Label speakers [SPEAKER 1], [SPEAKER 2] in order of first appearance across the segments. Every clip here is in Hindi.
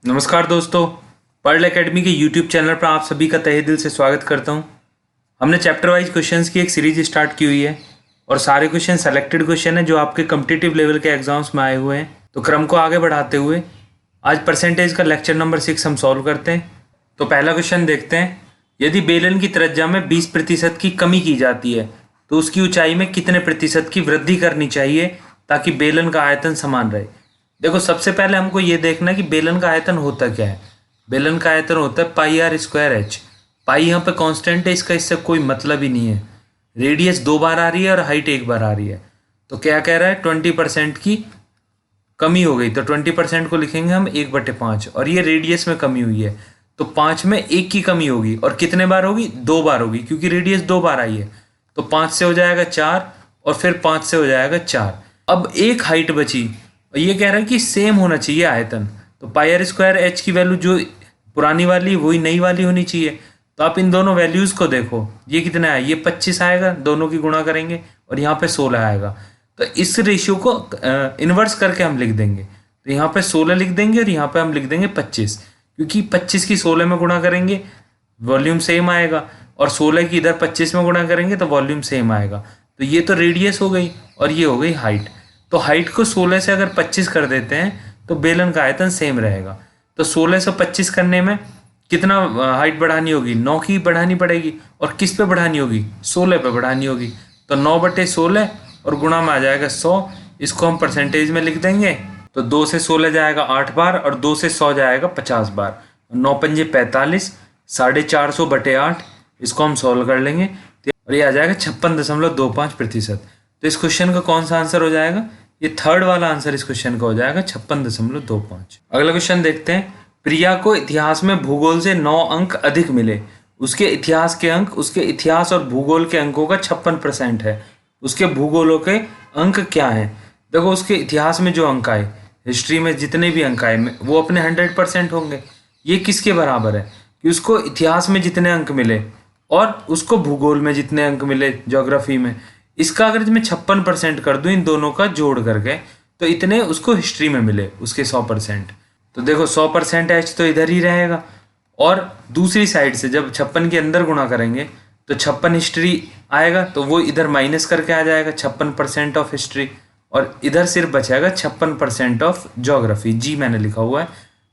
[SPEAKER 1] नमस्कार दोस्तों, पर्ल एकेडमी के यूट्यूब चैनल पर आप सभी का तहे दिल से स्वागत करता हूं। हमने चैप्टर वाइज क्वेश्चंस की एक सीरीज स्टार्ट की हुई है और सारे क्वेश्चन सेलेक्टेड क्वेश्चन हैं जो आपके कॉम्पिटिटिव लेवल के एग्जाम्स में आए हुए हैं। तो क्रम को आगे बढ़ाते हुए आज परसेंटेज का लेक्चर नंबर 6 हम सॉल्व करते हैं। तो पहला क्वेश्चन देखते हैं। यदि बेलन की त्रिज्या में 20% की कमी की जाती है तो उसकी ऊंचाई में कितने प्रतिशत की वृद्धि करनी चाहिए ताकि बेलन का आयतन समान रहे। देखो, सबसे पहले हमको ये देखना है कि बेलन का आयतन होता क्या है। बेलन का आयतन होता है पाई आर स्क्वायर एच। पाई यहाँ पे कांस्टेंट है, इससे कोई मतलब ही नहीं है। रेडियस 2 बार आ रही है और हाइट 1 बार आ रही है। तो क्या कह रहा है, 20% की कमी हो गई। तो 20% को लिखेंगे हम 1/5 और ये रेडियस में कमी हुई है तो 5 में 1 की कमी होगी। और कितने बार होगी? 2 बार होगी, क्योंकि रेडियस 2 बार आई है। तो 5 से हो जाएगा 4 और फिर 5 से हो जाएगा 4। अब एक हाइट बची और ये कह रहा है कि सेम होना चाहिए आयतन। तो पाई आर स्क्वायर एच की वैल्यू जो पुरानी वाली वही नई वाली होनी चाहिए। तो आप इन दोनों वैल्यूज को देखो, ये कितना है, ये 25 आएगा, दोनों की गुणा करेंगे और यहाँ पे 16 आएगा। तो इस रेशियो को इन्वर्स करके हम लिख देंगे। तो यहाँ पे 16 लिख देंगे और यहाँ पे हम लिख देंगे 25, क्योंकि 25 की 16 में गुणा करेंगे वॉल्यूम सेम आएगा और 16 की इधर 25 में गुणा करेंगे तो वॉल्यूम सेम आएगा। तो ये तो रेडियस हो गई और ये हो गई हाइट। तो हाइट को 16 से अगर 25 कर देते हैं तो बेलन का आयतन सेम रहेगा। तो 16 से 25 करने में कितना हाइट बढ़ानी होगी? 9 की बढ़ानी पड़ेगी। और किस पे बढ़ानी होगी? 16 पे बढ़ानी होगी। तो 9/16 और गुणा में आ जाएगा 100। इसको हम परसेंटेज में लिख देंगे। तो 2 से 16 जाएगा 8 बार और 2 से 100 जाएगा 50 बार। 9 पंजे 45, 450/8। इसको हम सॉल्व कर लेंगे और ये आ जाएगा 56.25%। तो इस क्वेश्चन का कौन सा आंसर हो जाएगा? ये थर्ड वाला आंसर इस क्वेश्चन का हो जाएगा 56.25। अगला क्वेश्चन देखते हैं। प्रिया को इतिहास में भूगोल से 9 अंक अधिक मिले। उसके इतिहास के अंक उसके इतिहास और भूगोल के अंकों का 56% है। उसके भूगोलों के अंक क्या हैं? देखो, उसके इतिहास में जो अंक आए, हिस्ट्री में जितने भी अंक आए वो अपने 100% होंगे। ये किसके बराबर है कि उसको इतिहास में जितने अंक मिले और उसको भूगोल में जितने अंक मिले, ज्योग्राफी में। इसका अगर मैं 56% कर दूं इन दोनों का जोड़ करके तो इतने उसको हिस्ट्री में मिले, उसके 100%। तो देखो 100% एच तो इधर ही रहेगा और दूसरी साइड से जब 56 के अंदर गुणा करेंगे तो 56 हिस्ट्री आएगा तो वो इधर माइनस करके आ जाएगा 56% ऑफ हिस्ट्री और इधर सिर्फ बचेगा 56% ऑफ ज्योग्राफी। जी मैंने लिखा हुआ है।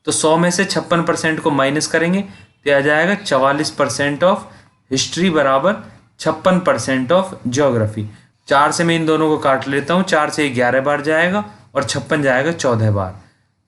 [SPEAKER 1] तो 100 में से 56% को माइनस करेंगे तो आ जाएगा 44% ऑफ हिस्ट्री बराबर 56% ऑफ ज्योग्राफी। 4 से मैं इन दोनों को काट लेता हूँ। 4 से 11 बार जाएगा और 56 जाएगा 14 बार।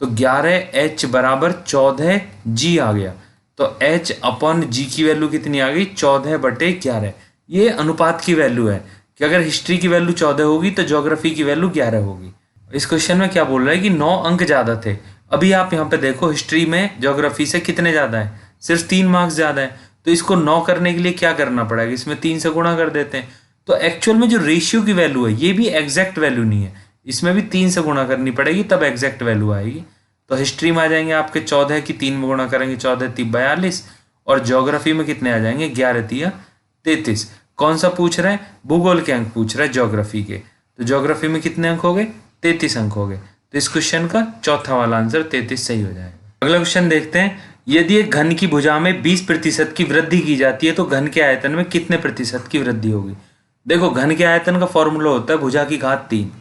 [SPEAKER 1] तो 11H बराबर 14G आ गया। तो H/G की वैल्यू कितनी आ गई? 14/11। ये अनुपात की वैल्यू है कि अगर हिस्ट्री की वैल्यू 14 होगी तो ज्योग्राफी की वैल्यू 11 होगी। इस क्वेश्चन में क्या बोल रहा है कि 9 अंक ज़्यादा थे। अभी आप यहाँ पे देखो, हिस्ट्री में ज्योग्राफी से कितने ज़्यादा है? सिर्फ 3 मार्क्स ज़्यादा है। तो इसको 9 करने के लिए क्या करना पड़ेगा? इसमें 3 से गुणा कर देते हैं। तो एक्चुअल में जो रेशियो की वैल्यू है ये भी एग्जैक्ट वैल्यू नहीं है, इसमें भी 3 से गुणा करनी पड़ेगी तब एग्जैक्ट वैल्यू आएगी। तो हिस्ट्री में आ जाएंगे आपके 14 की 3 में गुणा करेंगे 14×3 42 और ज्योग्राफी में कितने आ जाएंगे? 11×3 33। कौन सा पूछ रहा है? भूगोल के अंक पूछ रहा है ज्योग्राफी के। तो ज्योग्राफी में कितने अंक हो गए? 33 अंक हो गए। तो इस क्वेश्चन का चौथा वाला आंसर 33 सही हो जाएगा। अगला क्वेश्चन देखते हैं। यदि एक घन की भुजा में 20% की वृद्धि की जाती है तो घन के आयतन में कितने प्रतिशत की वृद्धि होगी? देखो, घन के आयतन का फॉर्मूला होता है भुजा की घात 3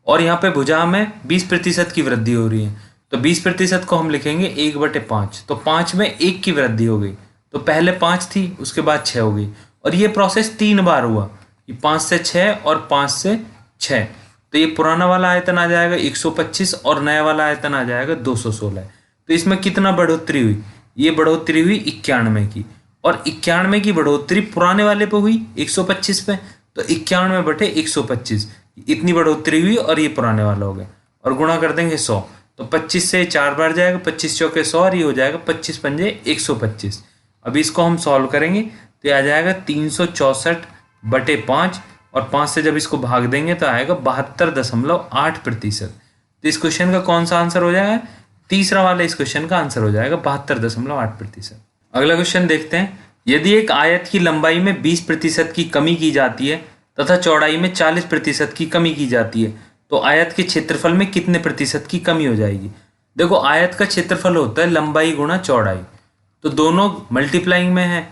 [SPEAKER 1] और यहाँ पे भुजा में 20% की वृद्धि हो रही है। तो 20% को हम लिखेंगे 1/5। तो 5 में 1 की वृद्धि हो गई। तो पहले 5 थी, उसके बाद 6 हो गई और ये प्रोसेस 3 बार हुआ। ये 5 से 6 और 5 से 6। तो ये पुराना वाला आयतन आ जाएगा 125 और नया वाला आयतन आ जाएगा 216। तो इसमें कितना बढ़ोतरी हुई? ये बढ़ोतरी हुई 91 की और 91 की बढ़ोतरी पुराने वाले पे हुई 125 पे। तो 91/125 इतनी बढ़ोतरी हुई और ये पुराने वाला हो गया और गुणा कर देंगे 100। तो 25 से 4 बार जाएगा, 25 चौके 100 और ये हो जाएगा 25 पंजे 125। अभी इसको हम सॉल्व करेंगे तो ये आ जाएगा 364/5 और 5 से जब इसको भाग देंगे तो आएगा 72.8%। तो इस क्वेश्चन का कौन सा आंसर हो जाएगा? तीसरा वाला इस क्वेश्चन का आंसर हो जाएगा 72.8%। अगला क्वेश्चन देखते हैं। यदि एक आयत की लंबाई में 20% की कमी की जाती है तथा चौड़ाई में 40% की कमी की जाती है तो आयत के क्षेत्रफल में कितने प्रतिशत की कमी हो जाएगी? देखो आयत का क्षेत्रफल होता है लंबाई गुणा चौड़ाई, तो दोनों मल्टीप्लाइंग में है,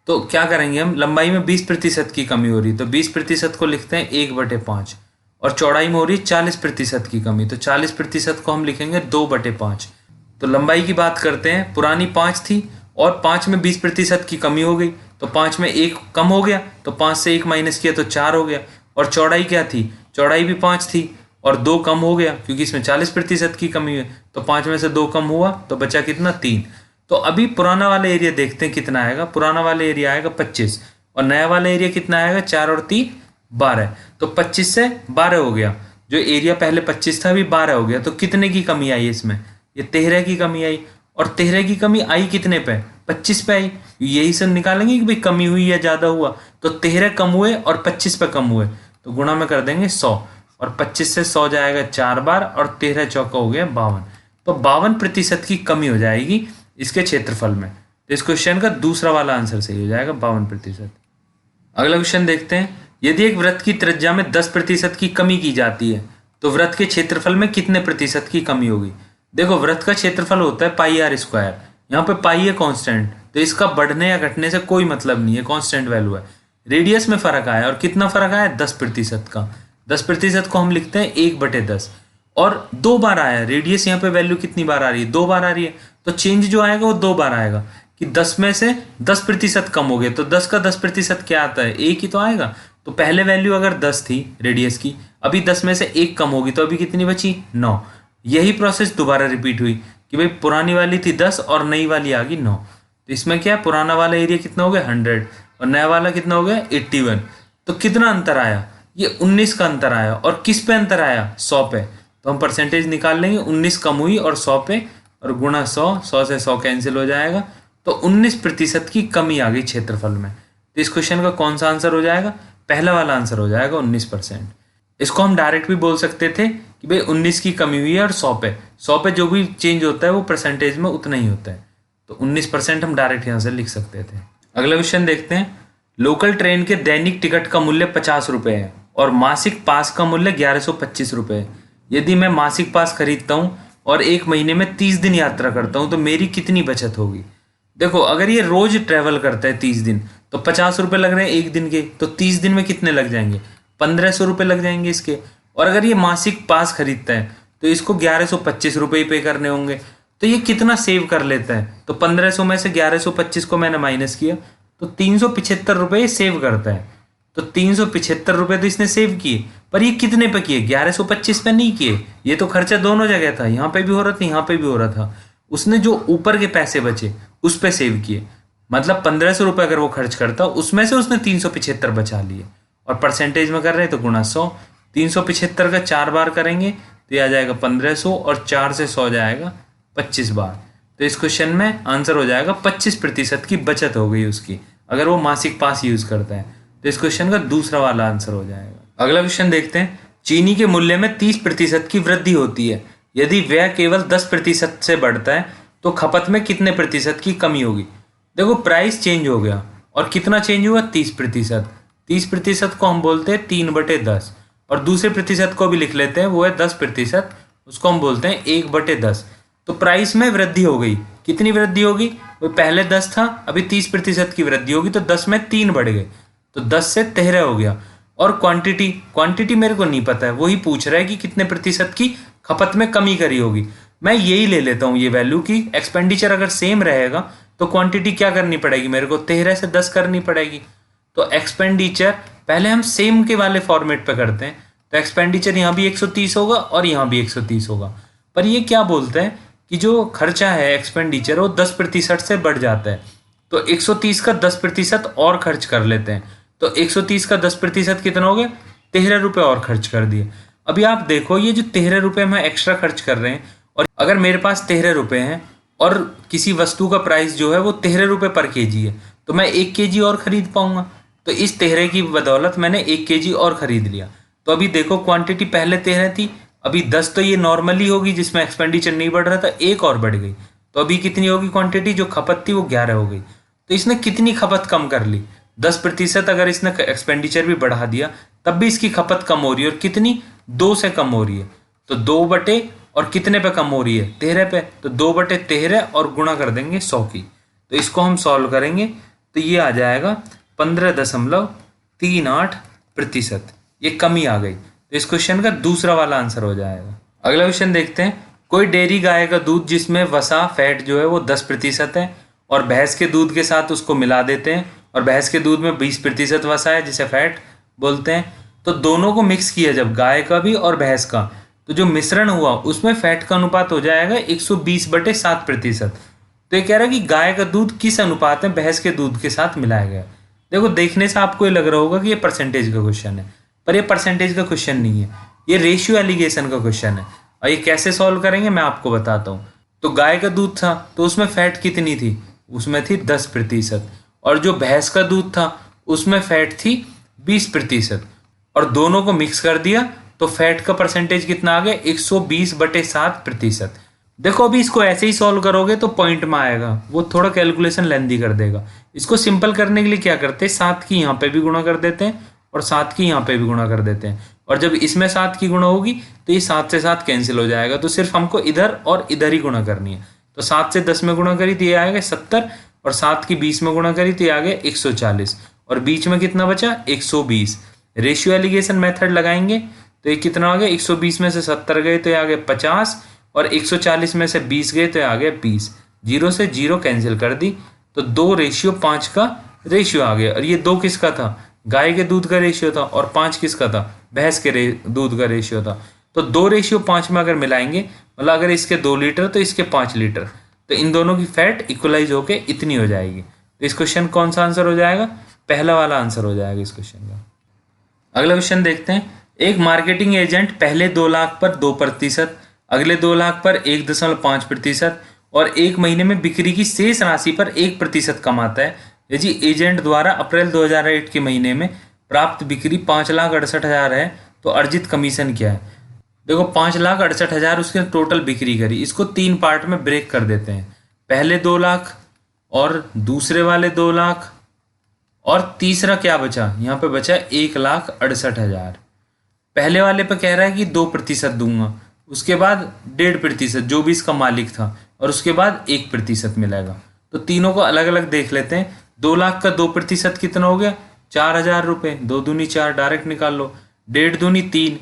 [SPEAKER 1] तो क्या करेंगे हम, लंबाई में 20% की कमी हो रही है तो 20% को लिखते हैं 1/5, और चौड़ाई में हो रही है 40% की कमी, तो 40% को हम लिखेंगे 2/5। तो लंबाई की बात करते हैं, पुरानी 5 थी और 5 में 20% की कमी हो गई, तो 5 में 1 कम हो गया, तो 5 से 1 माइनस किया तो 4 हो गया। और चौड़ाई क्या थी, चौड़ाई भी 5 थी और 2 कम हो गया क्योंकि इसमें 40% की कमी है, तो 5 में से 2 कम हुआ तो बचा कितना, 3। तो अभी पुराना वाला एरिया देखते हैं कितना आएगा, पुराना वाला एरिया आएगा 25 और नया वाला एरिया कितना आएगा, 4 और 3 12, तो 25 से 12 हो गया, जो एरिया पहले 25 था अभी 12 हो गया, तो कितने की कमी आई इसमें, ये 13 की कमी आई। और 13 की कमी आई कितने पे, 25 पे आई, यही से निकालेंगे कि भाई कमी हुई या ज्यादा हुआ, तो 13 कम हुए और 25 पे कम हुए, तो गुणा में कर देंगे 100, और 25 से 100 जाएगा 4 बार और 13 चौका हो गया 52, तो 52% की कमी हो जाएगी इसके क्षेत्रफल में। तो इस क्वेश्चन का दूसरा वाला आंसर सही हो जाएगा 52%। अगला क्वेश्चन देखते हैं, यदि एक वृत्त की त्रिज्या में 10% की कमी की जाती है तो वृत्त के क्षेत्रफल में कितने प्रतिशत की कमी होगी। देखो वृत्त का क्षेत्रफल होता है पाई आर स्क्वायर, यहाँ पे पाई है कांस्टेंट, तो इसका बढ़ने या घटने से कोई मतलब नहीं है, कांस्टेंट वैल्यू है। रेडियस में फर्क आया, और कितना फर्क आया, 10% का। 10% को हम लिखते हैं 1/10, और 2 बार आया, रेडियस यहाँ पे वैल्यू कितनी बार आ रही है, 2 बार आ रही है, तो चेंज जो आएगा वो 2 बार आएगा, कि 10 में से 10% कम हो गया, तो 10 का 10% क्या आता है, 1 ही तो आएगा। तो पहले वैल्यू अगर 10 थी रेडियस की, अभी 10 में से 1 कम होगी, तो अभी कितनी बची, 9। यही प्रोसेस दोबारा रिपीट हुई कि भाई पुरानी वाली थी 10 और नई वाली आ गई 9, तो इसमें क्या है, पुराना वाला एरिया कितना हो गया 100 और नया वाला कितना हो गया 81, तो कितना अंतर आया, ये 19 का अंतर आया, और किस पे अंतर आया, 100 पे, तो हम परसेंटेज निकाल लेंगे, 19 कम हुई और 100 पे, और गुणा 100 से 100 कैंसिल हो जाएगा, तो 19% की कमी आ गई क्षेत्रफल में। तो इस क्वेश्चन का कौन सा आंसर हो जाएगा, पहला वाला आंसर हो जाएगा 19%। इसको हम डायरेक्ट भी बोल सकते थे कि भाई 19 की कमी हुई है और 100 पे जो भी चेंज होता है वो परसेंटेज में उतना ही होता है, तो 19% हम डायरेक्ट यहाँ से लिख सकते थे। अगला क्वेश्चन देखते हैं, लोकल ट्रेन के दैनिक टिकट का मूल्य 50 रुपये है और मासिक पास का मूल्य 1125 रुपये है। यदि मैं मासिक पास खरीदता हूँ और 1 महीने में 30 दिन यात्रा करता हूँ तो मेरी कितनी बचत होगी। देखो अगर ये रोज ट्रेवल करता है 30 दिन, तो 50 रुपये लग रहे हैं 1 दिन के, तो 30 दिन में कितने लग जाएंगे, 1500 रुपये लग जाएंगे इसके। और अगर ये मासिक पास खरीदता है तो इसको 1125 रुपये पे करने होंगे, तो ये कितना सेव कर लेता है, तो 1500 में से 1125 को मैंने माइनस किया तो 375 रुपये सेव करता है। तो 375 रुपये तो इसने सेव किए, पर ये कितने पे किए, 1125 पे नहीं किए, ये तो खर्चा दोनों जगह था, यहाँ पे भी हो रहा था यहाँ पे भी हो रहा था। उसने जो ऊपर के पैसे बचे उस पे सेव किए, मतलब 1500 रुपये अगर वो खर्च करता उसमें से उसने 375 बचा लिए, और परसेंटेज में कर रहे हैं तो गुणा 100, 375 का 4 बार करेंगे तो ये आ जाएगा 1500, और 4 से 100 जाएगा 25 बार। तो इस क्वेश्चन में आंसर हो जाएगा 25% की बचत हो गई उसकी, अगर वो मासिक पास यूज करता है। तो इस क्वेश्चन का दूसरा वाला आंसर हो जाएगा। अगला क्वेश्चन देखते हैं, चीनी के मूल्य में 30% की वृद्धि होती है, यदि व्यय केवल 10% से बढ़ता है तो खपत में कितने प्रतिशत की कमी होगी। देखो प्राइस चेंज हो गया और कितना चेंज हुआ, 30%। 30% को हम बोलते हैं 3/10, और दूसरे प्रतिशत को भी लिख लेते हैं, वो है 10%, उसको हम बोलते हैं 1/10। तो प्राइस में वृद्धि हो गई, कितनी वृद्धि होगी, वो पहले 10 था अभी 30% की वृद्धि होगी, तो 10 में 3 बढ़ गए, तो 10 से 13 हो गया। और क्वांटिटी मेरे को नहीं पता है, वही पूछ रहा है कि कितने प्रतिशत की खपत में कमी करी होगी। मैं यही ले लेता हूँ ये वैल्यू की एक्सपेंडिचर अगर सेम रहेगा तो क्वांटिटी क्या करनी पड़ेगी मेरे को, 13 से 10 करनी पड़ेगी। तो एक्सपेंडिचर पहले हम सेम के वाले फॉर्मेट पे करते हैं, तो एक्सपेंडिचर यहाँ भी 130 होगा और यहाँ भी 130 होगा। पर ये क्या बोलते हैं कि जो खर्चा है एक्सपेंडिचर वो 10% से बढ़ जाता है, तो 130 का 10% और खर्च कर लेते हैं, तो 130 का 10% कितना हो गया, 13 रुपये और खर्च कर दिए। अभी आप देखो ये जो 13 रुपये हम एक्स्ट्रा खर्च कर रहे हैं, और अगर मेरे पास 13 रुपये हैं और किसी वस्तु का प्राइस जो है वो 13 रुपये पर केजी है, तो मैं 1 केजी और खरीद पाऊंगा, तो इस 13 की बदौलत मैंने 1 केजी और खरीद लिया। तो अभी देखो क्वांटिटी पहले 13 थी, अभी 10 तो ये नॉर्मली होगी जिसमें एक्सपेंडिचर नहीं बढ़ रहा था, 1 और बढ़ गई, तो अभी कितनी होगी क्वांटिटी, जो खपत थी वो 11 हो गई। तो इसने कितनी खपत कम कर ली, 10%। अगर इसने एक्सपेंडिचर भी बढ़ा दिया तब भी इसकी खपत कम हो रही है, और कितनी, 2 से कम हो रही है, तो 2/10 और कितने पे कम हो रही है, 13 पे, तो 2/13 और गुणा कर देंगे 100 की। तो इसको हम सॉल्व करेंगे तो ये आ जाएगा 15.38%। ये कमी आ गई, तो इस क्वेश्चन का दूसरा वाला आंसर हो जाएगा। अगला क्वेश्चन देखते हैं। कोई डेयरी गाय का दूध जिसमें वसा फैट जो है वो 10% है और भैंस के दूध के साथ उसको मिला देते हैं और भैंस के दूध में 20% वसा है जिसे फैट बोलते हैं। तो दोनों को मिक्स किया जब, गाय का भी और भैंस का, तो जो मिश्रण हुआ उसमें फैट का अनुपात हो जाएगा 120/7%। तो ये कह रहा है कि गाय का दूध किस अनुपात में भैंस के दूध के साथ मिलाया गया। देखो देखने से आपको ये लग रहा होगा कि ये परसेंटेज का क्वेश्चन है, पर ये परसेंटेज का क्वेश्चन नहीं है, ये रेशियो एलिगेशन का क्वेश्चन है। और ये कैसे सॉल्व करेंगे मैं आपको बताता हूँ। तो गाय का दूध था तो उसमें फैट कितनी थी, उसमें थी 10%, और जो भैंस का दूध था उसमें फैट थी 20%, और दोनों को मिक्स कर दिया तो फैट का परसेंटेज कितना आ गया, 120/7%। देखो अभी इसको ऐसे ही सॉल्व करोगे तो पॉइंट में आएगा, वो थोड़ा कैलकुलेशन लेंदी कर देगा। इसको सिंपल करने के लिए क्या करते हैं, 7 की यहाँ पे भी गुणा कर देते हैं और 7 की यहाँ पे भी गुणा कर देते हैं, और जब इसमें 7 की गुणा होगी तो ये 7 से 7 कैंसिल हो जाएगा, तो सिर्फ हमको इधर और इधर ही गुणा करनी है। तो 7 से 10 में गुणा करी तो ये आएगा 70, और 7 की 20 में गुणा करी तो ये आ गया 140, और बीच में कितना बचा 120। रेशियो एलिगेशन मेथड लगाएंगे तो ये कितना आ गया, 120 में से 70 गए तो ये आ गया 50, और 140 में से 20 गए तो ये आ गया 20। 0 से 0 कैंसिल कर दी तो 2:5 का रेशियो आ गया। और ये 2 किसका था, गाय के दूध का रेशियो था, और 5 किसका था, भैंस के दूध का रेशियो था। तो 2:5 में अगर मिलाएंगे, मतलब अगर इसके 2 लीटर तो इसके 5 लीटर, तो इन दोनों की फैट इक्वलाइज होके इतनी हो जाएगी। तो इस क्वेश्चन कौन सा आंसर हो जाएगा, पहला वाला आंसर हो जाएगा इस क्वेश्चन का। अगला क्वेश्चन देखते हैं। एक मार्केटिंग एजेंट पहले 2 लाख पर 2%, अगले 2 लाख पर 1.5% और 1 महीने में बिक्री की शेष राशि पर 1% कमाता है। यदि एजेंट द्वारा अप्रैल 2008 के महीने में प्राप्त बिक्री 5,68,000 है तो अर्जित कमीशन क्या है। देखो 5,68,000 उसके टोटल बिक्री करी, इसको 3 पार्ट में ब्रेक कर देते हैं, पहले 2 लाख और दूसरे वाले 2 लाख, और तीसरा क्या बचा, यहाँ पे बचा 1,68,000। पहले वाले पे कह रहा है कि 2% दूंगा, उसके बाद 1.5% जो भी इसका मालिक था, और उसके बाद 1% मिलेगा। तो तीनों को अलग अलग देख लेते हैं। 2 लाख का 2% कितना हो गया, 4,000 रुपये, 2 दूनी 4 डायरेक्ट निकाल लो, 1.5 दूनी 3,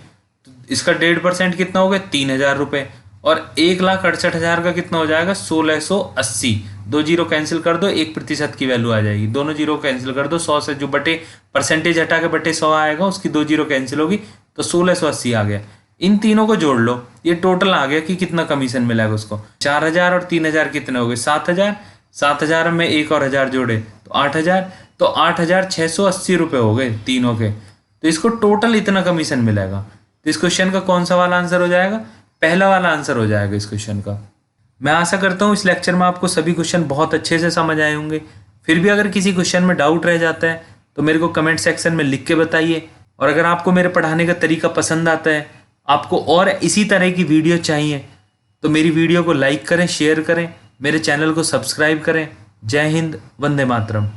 [SPEAKER 1] तो इसका 1.5% कितना हो गया 3,000 रुपये, और 1,68,000 का कितना हो जाएगा 1,680। 2 जीरो कैंसिल कर दो, 1% की वैल्यू आ जाएगी, दोनों जीरो कैंसिल कर दो, 100 से जो बटे परसेंटेज हटा के बटे 100 आएगा उसकी 2 जीरो कैंसिल होगी, तो 1,680 आ गया। इन तीनों को जोड़ लो, ये टोटल आ गया कि कितना कमीशन मिलेगा उसको। 4,000 और 3,000 कितने हो गए 7,000, 7,000 में 1 और 1,000 जोड़े तो 8,000, तो 8,680 रुपये हो गए तीनों के। तो इसको टोटल इतना कमीशन मिलेगा। तो इस क्वेश्चन का कौन सा वाला आंसर हो जाएगा, पहला वाला आंसर हो जाएगा इस क्वेश्चन का। मैं आशा करता हूँ इस लेक्चर में आपको सभी क्वेश्चन बहुत अच्छे से समझ आए होंगे। फिर भी अगर किसी क्वेश्चन में डाउट रह जाता है तो मेरे को कमेंट सेक्शन में लिख के बताइए। और अगर आपको मेरे पढ़ाने का तरीका पसंद आता है, आपको और इसी तरह की वीडियो चाहिए, तो मेरी वीडियो को लाइक करें, शेयर करें, मेरे चैनल को सब्सक्राइब करें। जय हिंद, वंदे मातरम।